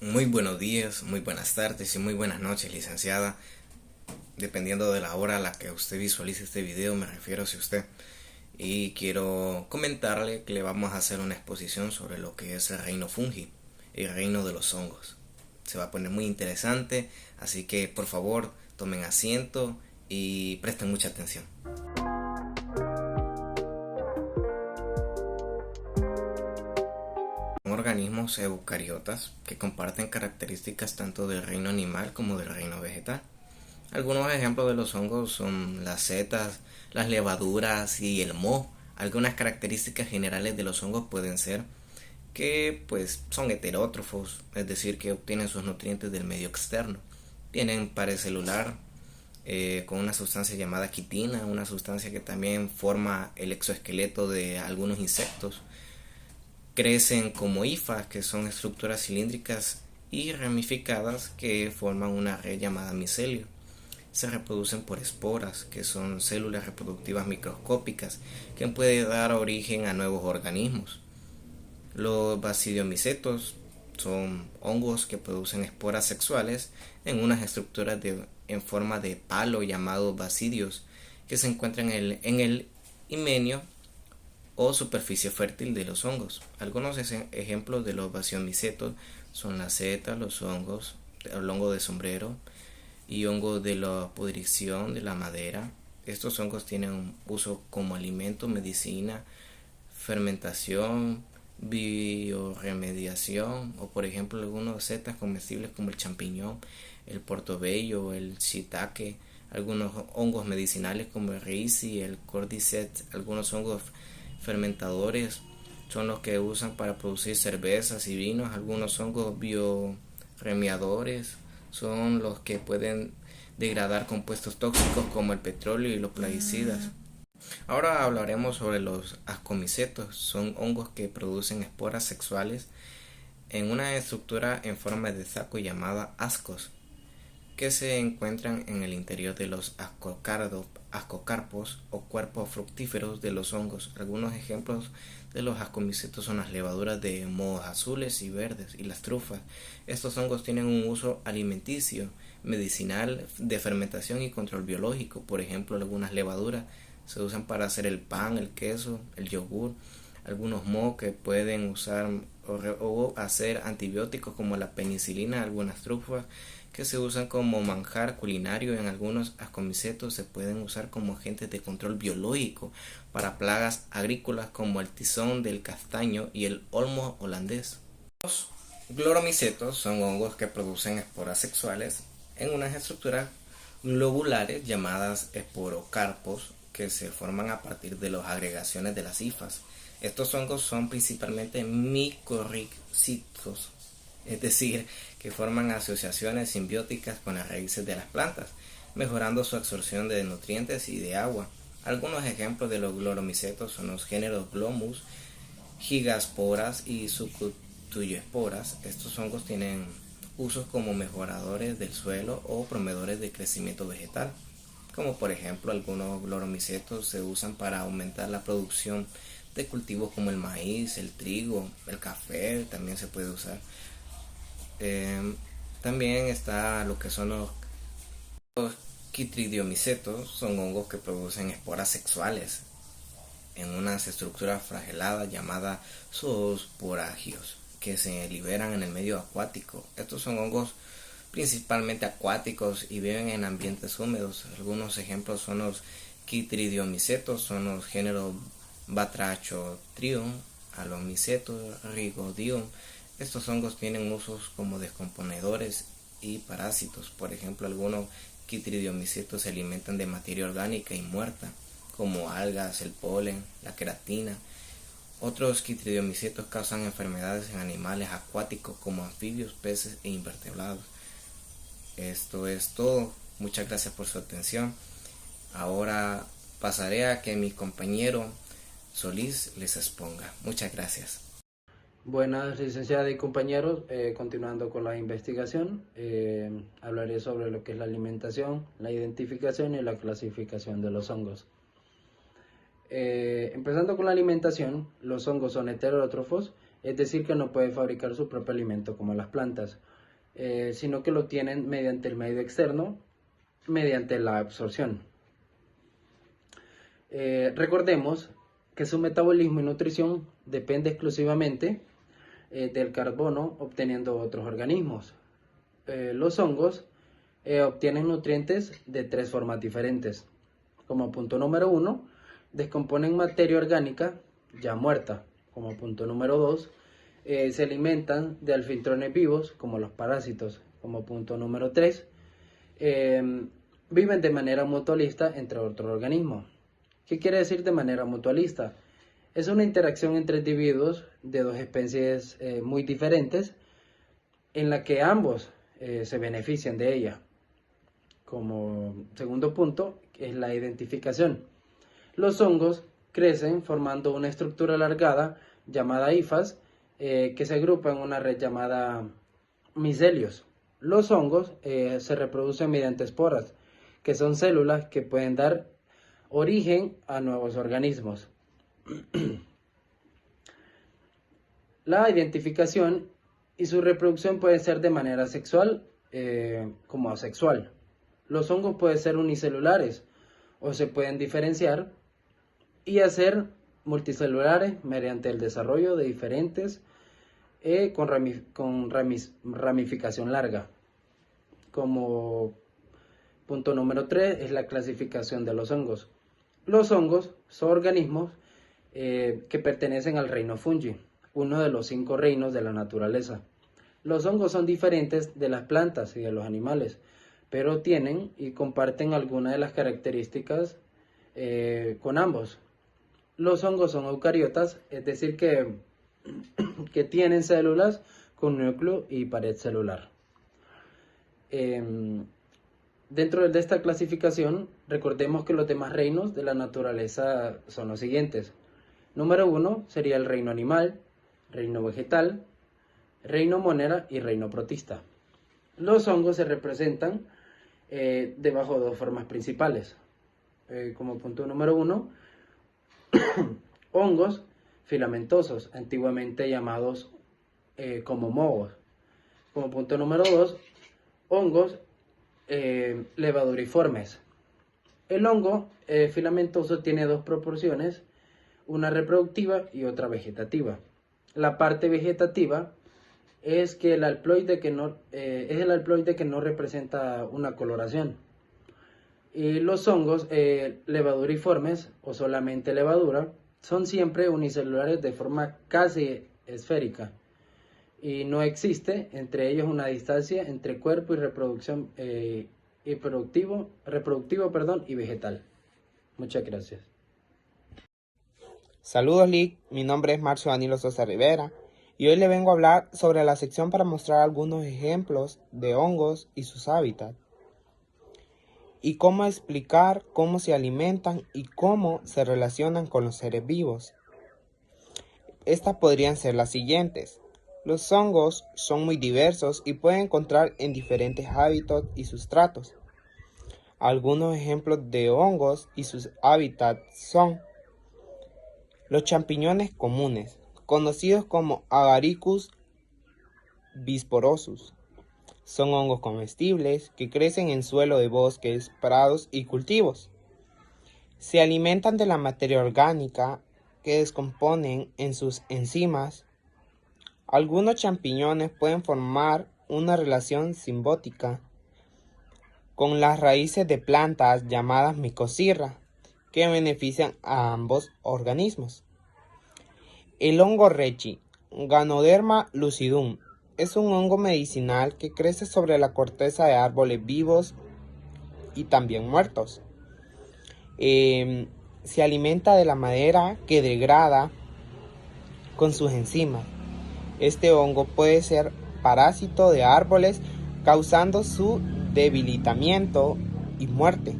Muy buenos días, muy buenas tardes y muy buenas noches, licenciada. Dependiendo de la hora a la que usted visualice este video, me refiero a usted. Y quiero comentarle que le vamos a hacer una exposición sobre lo que es el reino fungi, el reino de los hongos. Se va a poner muy interesante, así que por favor tomen asiento y presten mucha atención. Son organismos eucariotas que comparten características tanto del reino animal como del reino vegetal. Algunos ejemplos de los hongos son las setas, las levaduras y el moho. Algunas características generales de los hongos pueden ser que pues son heterótrofos, es decir, que obtienen sus nutrientes del medio externo. Tienen pared celular con una sustancia llamada quitina, una sustancia que también forma el exoesqueleto de algunos insectos. Crecen como hifas, que son estructuras cilíndricas y ramificadas que forman una red llamada micelio. Se reproducen por esporas, que son células reproductivas microscópicas que pueden dar origen a nuevos organismos. Los basidiomicetos son hongos que producen esporas sexuales en unas estructuras en forma de palo llamados basidios que se encuentran en el himenio o superficie fértil de los hongos. Algunos ejemplos de los basidiomicetos son la seta, los hongos, el hongo de sombrero y hongos de la pudrición de la madera. Estos hongos tienen un uso como alimento, medicina, fermentación, bioremediación o por ejemplo algunos setas comestibles como el champiñón, el portobello, el shiitake, algunos hongos medicinales como el reishi, el cordyceps, algunos hongos fermentadores son los que usan para producir cervezas y vinos, algunos hongos bioremiadores son los que pueden degradar compuestos tóxicos como el petróleo y los plaguicidas. Ahora hablaremos sobre los ascomicetos. Son hongos que producen esporas sexuales en una estructura en forma de saco llamada ascos, que se encuentran en el interior de los ascocarpos o cuerpos fructíferos de los hongos. Algunos ejemplos de los ascomicetos son las levaduras de mohos azules y verdes y las trufas. Estos hongos tienen un uso alimenticio, medicinal, de fermentación y control biológico. Por ejemplo, algunas levaduras se usan para hacer el pan, el queso, el yogur. Algunos mohos que pueden usar o hacer antibióticos como la penicilina. Algunas trufas que se usan como manjar culinario. En algunos ascomicetos se pueden usar como agentes de control biológico para plagas agrícolas como el tizón del castaño y el olmo holandés. Los gloromicetos son hongos que producen esporas sexuales en unas estructuras globulares llamadas esporocarpos que se forman a partir de las agregaciones de las hifas. Estos hongos son principalmente micorrizitos, es decir, que forman asociaciones simbióticas con las raíces de las plantas, mejorando su absorción de nutrientes y de agua. Algunos ejemplos de los gloromicetos son los géneros Glomus, Gigasporas y Sucutiosporas. Estos hongos tienen usos como mejoradores del suelo o promotores de crecimiento vegetal, como por ejemplo algunos gloromicetos se usan para aumentar la producción de cultivos como el maíz, el trigo, el café, también se puede usar. También está lo que son los quitridiomicetos, son hongos que producen esporas sexuales en unas estructuras flageladas llamadas zoosporangios que se liberan en el medio acuático. Estos son hongos principalmente acuáticos y viven en ambientes húmedos. Algunos ejemplos son los quitridiomicetos, son los géneros Batrachotrium, Alomiceto, Rigodium. Estos hongos tienen usos como descomponedores y parásitos. Por ejemplo, algunos quitridiomicetos se alimentan de materia orgánica y muerta, como algas, el polen, la queratina. Otros quitridiomicetos causan enfermedades en animales acuáticos como anfibios, peces e invertebrados. Esto es todo. Muchas gracias por su atención. Ahora pasaré a que mi compañero Solís les exponga. Muchas gracias. Buenas, licenciada y compañeros. Continuando con la investigación, hablaré sobre lo que es la alimentación, la identificación y la clasificación de los hongos. Empezando con la alimentación, los hongos son heterótrofos, es decir, que no pueden fabricar su propio alimento como las plantas. sino que lo obtienen mediante el medio externo, mediante la absorción. Recordemos que su metabolismo y nutrición depende exclusivamente del carbono obteniendo otros organismos. Los hongos obtienen nutrientes de 3 formas diferentes. Como punto número 1, descomponen materia orgánica ya muerta. Como punto número 2, se alimentan de anfitriones vivos como los parásitos. Como punto número 3, viven de manera mutualista entre otros organismos. ¿Qué quiere decir de manera mutualista? Es una interacción entre individuos de 2 especies muy diferentes en la que ambos se benefician de ella. Como segundo punto es la identificación. Los hongos crecen formando una estructura alargada llamada hifas que se agrupa en una red llamada micelios. Los hongos se reproducen mediante esporas, que son células que pueden dar origen a nuevos organismos. La identificación y su reproducción puede ser de manera sexual como asexual. Los hongos pueden ser unicelulares o se pueden diferenciar y hacer multicelulares mediante el desarrollo de diferentes con ramificación larga. Como punto número 3 es la clasificación de los hongos. Los hongos son organismos que pertenecen al reino fungi, uno de los 5 reinos de la naturaleza. Los hongos son diferentes de las plantas y de los animales, pero tienen y comparten algunas de las características con ambos. Los hongos son eucariotas, es decir que tienen células con núcleo y pared celular. Dentro de esta clasificación, recordemos que los demás reinos de la naturaleza son los siguientes. Número 1 sería el reino animal, reino vegetal, reino monera y reino protista. Los hongos se representan debajo de 2 formas principales. Como punto número 1, hongos filamentosos, antiguamente llamados como mohos. Como punto número 2, hongos levaduriformes. El hongo filamentoso tiene 2 proporciones, una reproductiva y otra vegetativa. La parte vegetativa es que el haploide que no representa una coloración. Y los hongos levaduriformes o solamente levadura son siempre unicelulares de forma casi esférica y no existe entre ellos una distancia entre cuerpo y reproducción reproductivo y vegetal. Muchas gracias. Saludos Lick, mi nombre es Marcio Danilo Sosa Rivera y hoy le vengo a hablar sobre la sección para mostrar algunos ejemplos de hongos y sus hábitats y cómo explicar cómo se alimentan y cómo se relacionan con los seres vivos. Estas podrían ser las siguientes. Los hongos son muy diversos y pueden encontrar en diferentes hábitats y sustratos. Algunos ejemplos de hongos y sus hábitats son los champiñones comunes, conocidos como Agaricus bisporosus. Son hongos comestibles que crecen en suelo de bosques, prados y cultivos. Se alimentan de la materia orgánica que descomponen en sus enzimas. Algunos champiñones pueden formar una relación simbiótica con las raíces de plantas llamadas micosirra, que benefician a ambos organismos. El hongo reishi, Ganoderma lucidum, es un hongo medicinal que crece sobre la corteza de árboles vivos y también muertos. Se alimenta de la madera que degrada con sus enzimas. Este hongo puede ser parásito de árboles, causando su debilitamiento y muerte,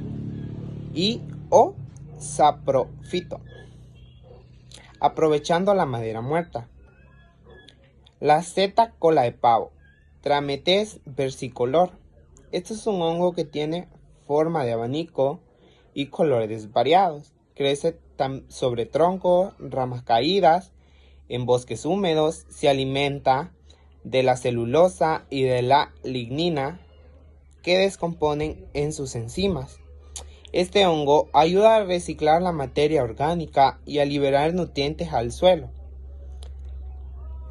o saprófito, aprovechando la madera muerta. La seta cola de pavo, Trametes versicolor. Este es un hongo que tiene forma de abanico y colores variados. Crece sobre troncos, ramas caídas, en bosques húmedos. Se alimenta de la celulosa y de la lignina que descomponen en sus enzimas. Este hongo ayuda a reciclar la materia orgánica y a liberar nutrientes al suelo.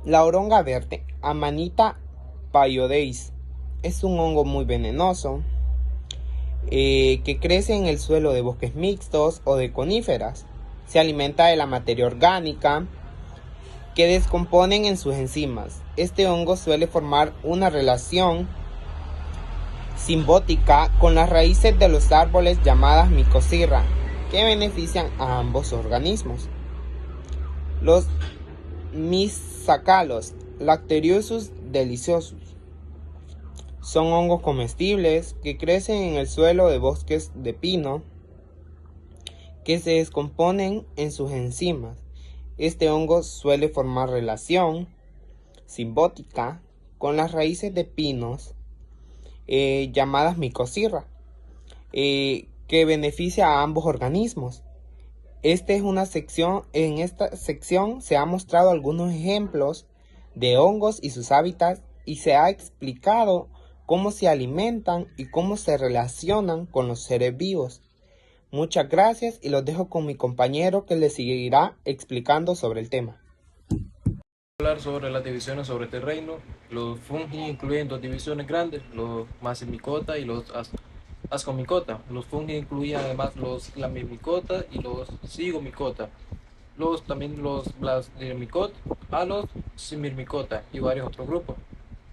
La oronga verde, Amanita pyoides, es un hongo muy venenoso que crece en el suelo de bosques mixtos o de coníferas. Se alimenta de la materia orgánica que descomponen en sus enzimas. Este hongo suele formar una relación simbiótica con las raíces de los árboles llamadas micosirra, que benefician a ambos organismos. Los Missacalos, Lactorosus deliciosus, son hongos comestibles que crecen en el suelo de bosques de pino que se descomponen en sus enzimas. Este hongo suele formar relación simbiótica con las raíces de pinos llamadas micosirra, que beneficia a ambos organismos. En esta sección se han mostrado algunos ejemplos de hongos y sus hábitats y se ha explicado cómo se alimentan y cómo se relacionan con los seres vivos. Muchas gracias y los dejo con mi compañero que les seguirá explicando sobre el tema. Hablar sobre las divisiones sobre este reino. Los fungi incluyen dos divisiones grandes, los Masimicota y los Ascomicota. Los fungi incluyen además los Lamimicota y los Zygomicota. También los Blasmimicota, a los Simirmicota y varios otros grupos.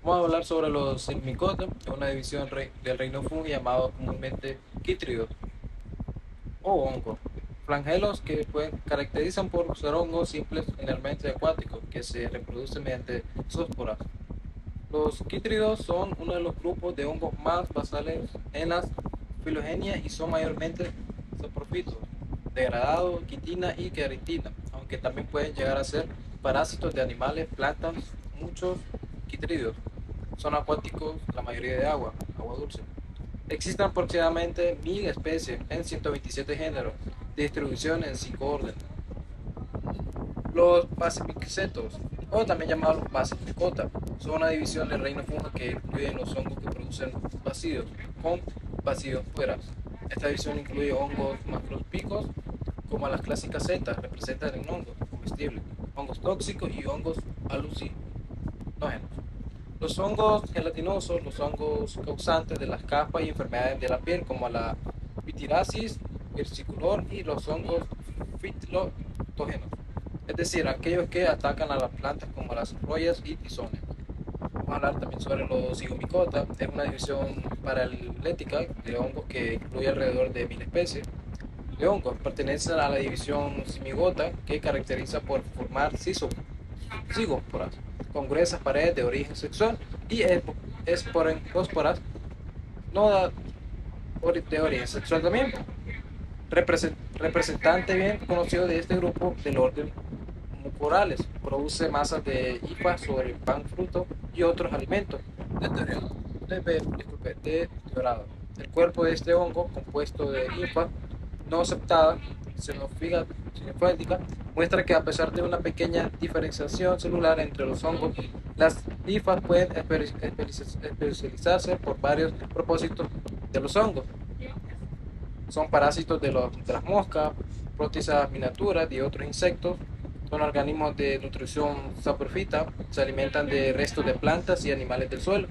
Vamos a hablar sobre los Simirmicota, una división del reino fungi llamado comúnmente quítridos o hongos. Flagelos que caracterizan por ser hongos simples generalmente acuáticos que se reproducen mediante zoosporas. Los quítridos son uno de los grupos de hongos más basales en las filogenias y son mayormente saprófitos, degradados, quitina y queratina, aunque también pueden llegar a ser parásitos de animales, plantas. Muchos quítridos son acuáticos, la mayoría de agua dulce. Existen aproximadamente 1000 especies en 127 géneros, de distribución en 5 órdenes. Los Basimicetos, o también llamados Basimicota, son una división del reino fungi que incluyen los hongos que producen basidios, con basidiosporas. Esta división incluye hongos macroscópicos, como las clásicas setas, representan en hongos comestibles, hongos tóxicos y hongos alucinógenos. Los hongos gelatinosos, los hongos causantes de las capas y enfermedades de la piel, como la pitirasis versicolor, y los hongos fitotógenos, es decir, aquellos que atacan a las plantas como las rollas y tizones. Vamos a hablar también sobre los Zygomicota. Es una división paralética de hongos que incluye alrededor de 1000 especies de hongos. Pertenecen a la división Simigota, que caracteriza por formar zigósporas con gruesas paredes de origen sexual y esporangiósporas no de origen sexual también. Representante bien conocido de este grupo del orden Mucorales, produce masas de hifa sobre pan, fruto y otros alimentos deteriorados. El cuerpo de este hongo, compuesto de hifa no aceptada, xenofítica, muestra que a pesar de una pequeña diferenciación celular entre los hongos, las hifas pueden especializarse por varios propósitos de los hongos. Son parásitos de las moscas, protistas miniaturas y otros insectos. Son organismos de nutrición saprófita, se alimentan de restos de plantas y animales del suelo.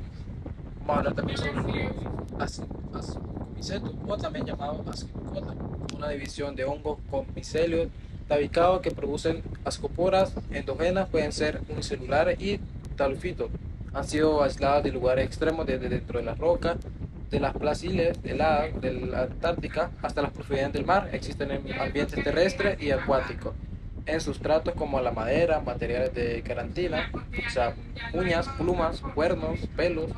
Vamos a hablar también sobre los ascomicetos, o también llamados ascomicota, una división de hongos con micelios tabicados que producen ascoporas endógenas, pueden ser unicelulares y talufitos. Han sido aislados de lugares extremos desde dentro de las rocas, de las planicies heladas de la Antártica hasta las profundidades del mar. Existen en ambientes terrestres y acuáticos, en sustratos como la madera, materiales de queratina, o sea, uñas, plumas, cuernos, pelos,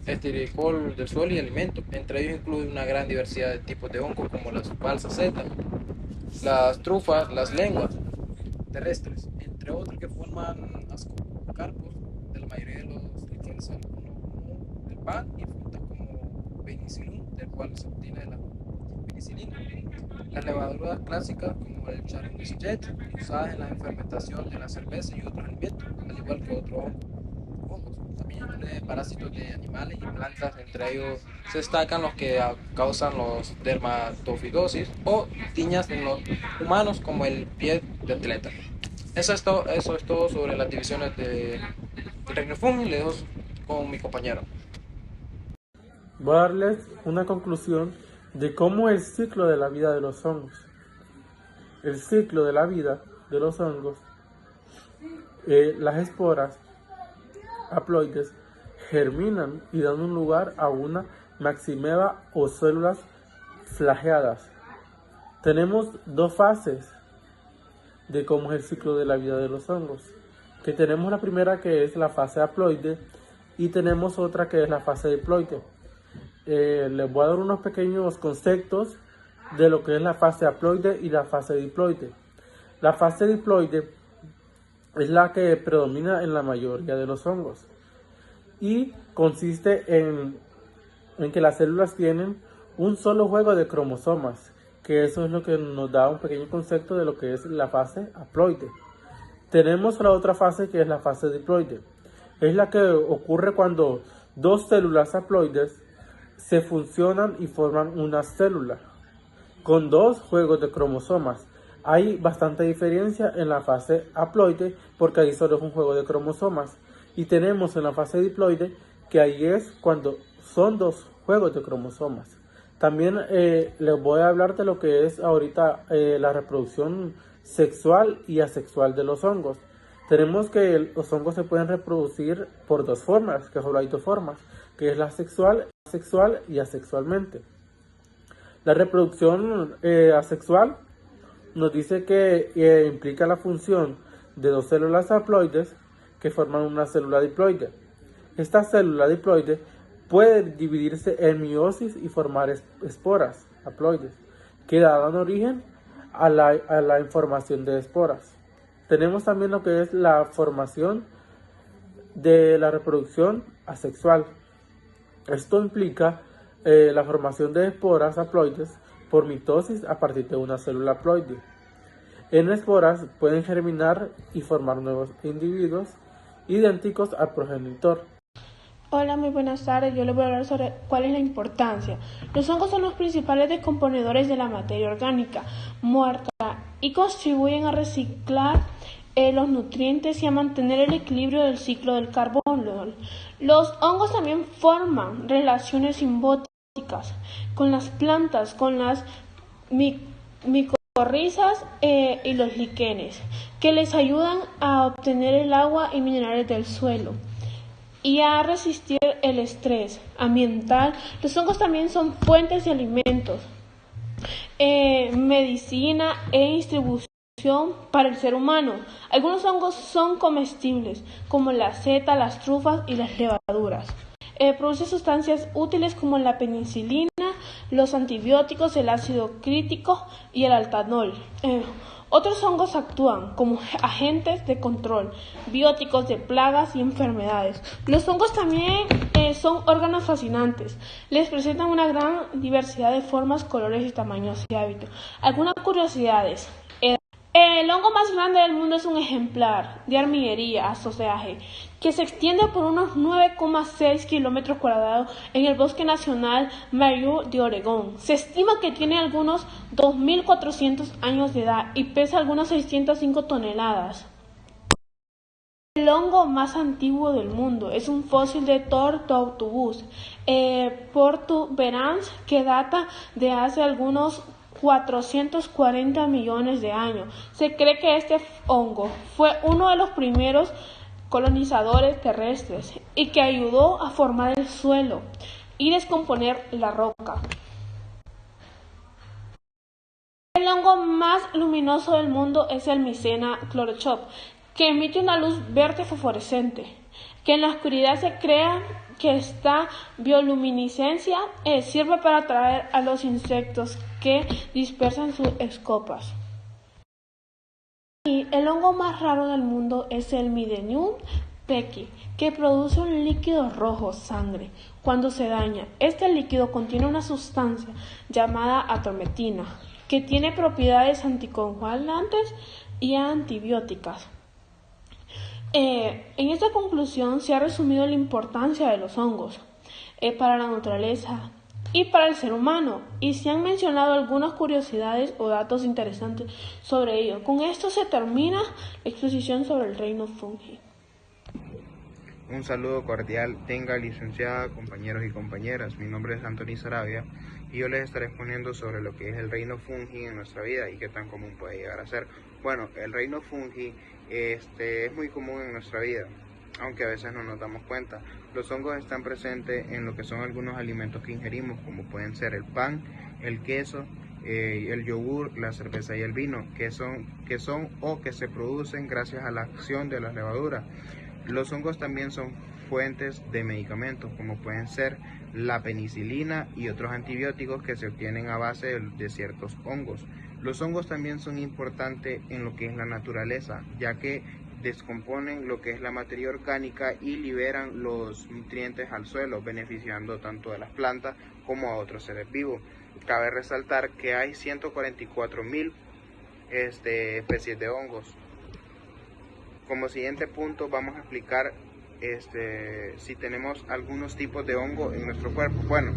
estiércol del suelo y alimentos. Entre ellos incluye una gran diversidad de tipos de hongos como las balsas setas, las trufas, las lenguas terrestres, entre otros que forman ascocarpos de la mayoría de los liquores como el pan y frutas como penicillium, del cual se obtiene la penicilina. Las levaduras clásicas como el Charinius usadas en la fermentación de la cerveza y otros alimentos, al igual que otros hongos. también de parásitos de animales y plantas. Entre ellos se destacan los que causan los dermatofidosis o tiñas en los humanos, como el pie de atleta. Eso es todo sobre las divisiones de reino fungi. Le dejo con mi compañero. Voy a darles una conclusión de cómo es el ciclo de la vida de los hongos. El ciclo de la vida de los hongos, las esporas haploides germinan y dan un lugar a una maximeva o células flageadas. Tenemos dos fases de cómo es el ciclo de la vida de los hongos, que tenemos la primera, que es la fase haploide, y tenemos otra que es la fase diploide. Les voy a dar unos pequeños conceptos de lo que es la fase haploide y la fase diploide. La fase diploide es la que predomina en la mayoría de los hongos y consiste en que las células tienen un solo juego de cromosomas, que eso es lo que nos da un pequeño concepto de lo que es la fase haploide. Tenemos la otra fase, que es la fase diploide. Es la que ocurre cuando dos células haploides se funcionan y forman una célula con dos juegos de cromosomas. Hay bastante diferencia en la fase haploide porque ahí solo es un juego de cromosomas, y tenemos en la fase diploide que ahí es cuando son dos juegos de cromosomas. También les voy a hablar de lo que es ahorita la reproducción sexual y asexual de los hongos. Tenemos que los hongos se pueden reproducir por dos formas, que solo hay dos formas, que es la sexual y asexualmente. La reproducción asexual nos dice que implica la función de dos células haploides que forman una célula diploide. Esta célula diploide puede dividirse en meiosis y formar esporas haploides, que dan origen a la formación de esporas. Tenemos también lo que es la formación de la reproducción asexual. Esto implica la formación de esporas haploides por mitosis a partir de una célula haploide. En esporas pueden germinar y formar nuevos individuos idénticos al progenitor. Hola, muy buenas tardes. Yo les voy a hablar sobre cuál es la importancia. Los hongos son los principales descomponedores de la materia orgánica muerta y contribuyen a reciclar los nutrientes y a mantener el equilibrio del ciclo del carbono. Los hongos también forman relaciones simbióticas con las plantas, con las micorrizas y los líquenes, que les ayudan a obtener el agua y minerales del suelo y a resistir el estrés ambiental. Los hongos también son fuentes de alimentos, medicina e distribución para el ser humano. Algunos hongos son comestibles, como la seta, las trufas y las levaduras. Produce sustancias útiles como la penicilina, los antibióticos, el ácido cítrico y el altanol. Otros hongos actúan como agentes de control bióticos de plagas y enfermedades. Los hongos también son órganos fascinantes. Les presentan una gran diversidad de formas, colores y tamaños y hábitos. Algunas curiosidades. El hongo más grande del mundo es un ejemplar de Armilleria asociae, que se extiende por unos 9,6 kilómetros cuadrados en el Bosque Nacional Mayur de Oregón. Se estima que tiene algunos 2.400 años de edad y pesa algunas 605 toneladas. El hongo más antiguo del mundo es un fósil de Tortuobus protuberans que data de hace algunos 440 millones de años. Se cree que este hongo fue uno de los primeros colonizadores terrestres y que ayudó a formar el suelo y descomponer la roca. El hongo más luminoso del mundo es el Mycena chlorochop, que emite una luz verde fosforescente, que en la oscuridad se crea que esta bioluminiscencia sirve para atraer a los insectos que dispersan sus escopas. Y el hongo más raro del mundo es el Mycenium pecki, que produce un líquido rojo, sangre, cuando se daña. Este líquido contiene una sustancia llamada atrometina, que tiene propiedades anticoagulantes y antibióticas. En esta conclusión se ha resumido la importancia de los hongos para la naturaleza y para el ser humano, y se han mencionado algunas curiosidades o datos interesantes sobre ello. Con esto se termina la exposición sobre el reino fungi. Un saludo cordial tenga licenciada, compañeros y compañeras. Mi nombre es Anthony Sarabia y yo les estaré exponiendo sobre lo que es el reino fungi en nuestra vida y qué tan común puede llegar a ser. Bueno, el reino fungi es muy común en nuestra vida, aunque a veces no nos damos cuenta. Los hongos están presentes en lo que son algunos alimentos que ingerimos, como pueden ser el pan, el queso, el yogur, la cerveza y el vino, que son o que se producen gracias a la acción de las levaduras. Los hongos también son fuentes de medicamentos, como pueden ser la penicilina y otros antibióticos que se obtienen a base de ciertos hongos. Los hongos también son importantes en lo que es la naturaleza, ya que descomponen lo que es la materia orgánica y liberan los nutrientes al suelo, beneficiando tanto a las plantas como a otros seres vivos. Cabe resaltar que hay 144.000 especies de hongos. Como siguiente punto vamos a explicar si tenemos algunos tipos de hongo en nuestro cuerpo. Bueno,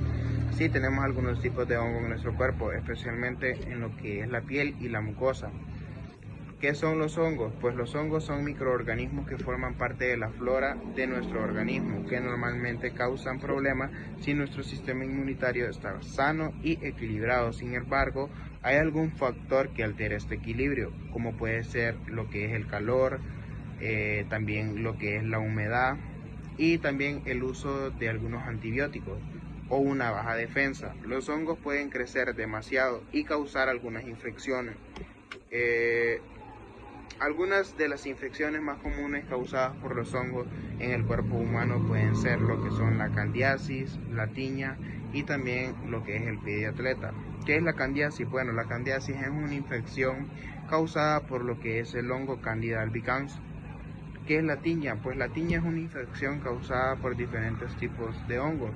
sí tenemos algunos tipos de hongo en nuestro cuerpo, especialmente en lo que es la piel y la mucosa. ¿Qué son los hongos? Pues los hongos son microorganismos que forman parte de la flora de nuestro organismo, que normalmente causan problemas si nuestro sistema inmunitario está sano y equilibrado. Sin embargo, hay algún factor que altera este equilibrio, como puede ser lo que es el calor, también lo que es la humedad y también el uso de algunos antibióticos o una baja defensa. Los hongos pueden crecer demasiado y causar algunas infecciones. Algunas de las infecciones más comunes causadas por los hongos en el cuerpo humano pueden ser lo que son la candiasis, la tiña y también lo que es el pie de atleta. ¿Qué es la candiasis? Bueno, la candiasis es una infección causada por lo que es el hongo Candida albicans. ¿Qué es la tiña? Pues la tiña es una infección causada por diferentes tipos de hongos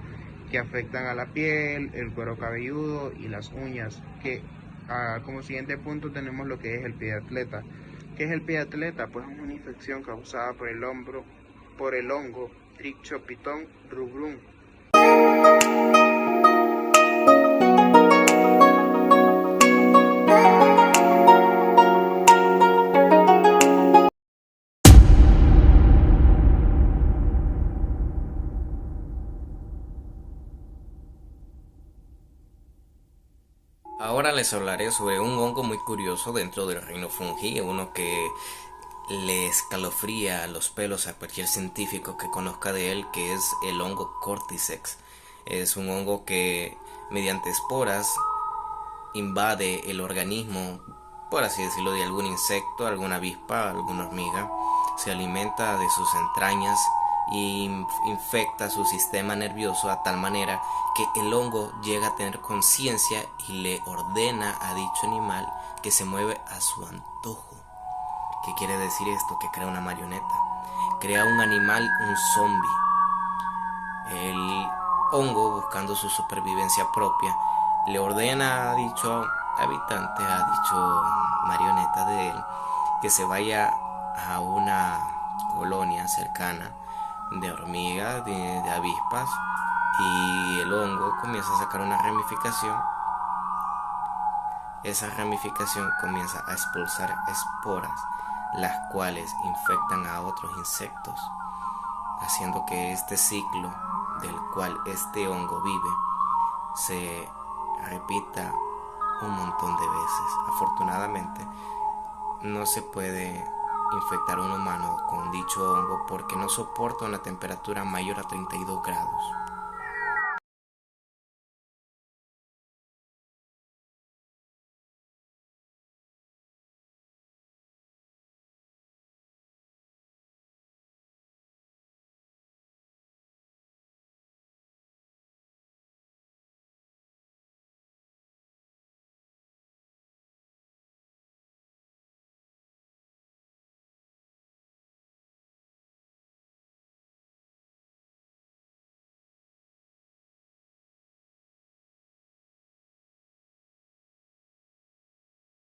que afectan a la piel, el cuero cabelludo y las uñas. Como siguiente punto tenemos lo que es el pie de atleta. ¿Qué es el pie de atleta? Pues es una infección causada por el hongo Trichopiton rubrum. Ahora les hablaré sobre un hongo muy curioso dentro del reino fungi, uno que le escalofría los pelos a cualquier científico que conozca de él, que es el hongo Cordyceps. Es un hongo que mediante esporas invade el organismo, por así decirlo, de algún insecto, alguna avispa, alguna hormiga. Se alimenta de sus entrañas y infecta su sistema nervioso a tal manera que el hongo llega a tener conciencia y le ordena a dicho animal que se mueve a su antojo. ¿Qué quiere decir esto? Que crea una marioneta, crea un animal, un zombie. El hongo, buscando su supervivencia propia, le ordena a dicho habitante, a dicho marioneta de él, que se vaya a una colonia cercana de hormigas, de avispas, y el hongo comienza a sacar una ramificación. Esa ramificación comienza a expulsar esporas, las cuales infectan a otros insectos, haciendo que este ciclo del cual este hongo vive se repita un montón de veces. Afortunadamente no se puede infectar a un humano con dicho hongo porque no soporta una temperatura mayor a 32 grados.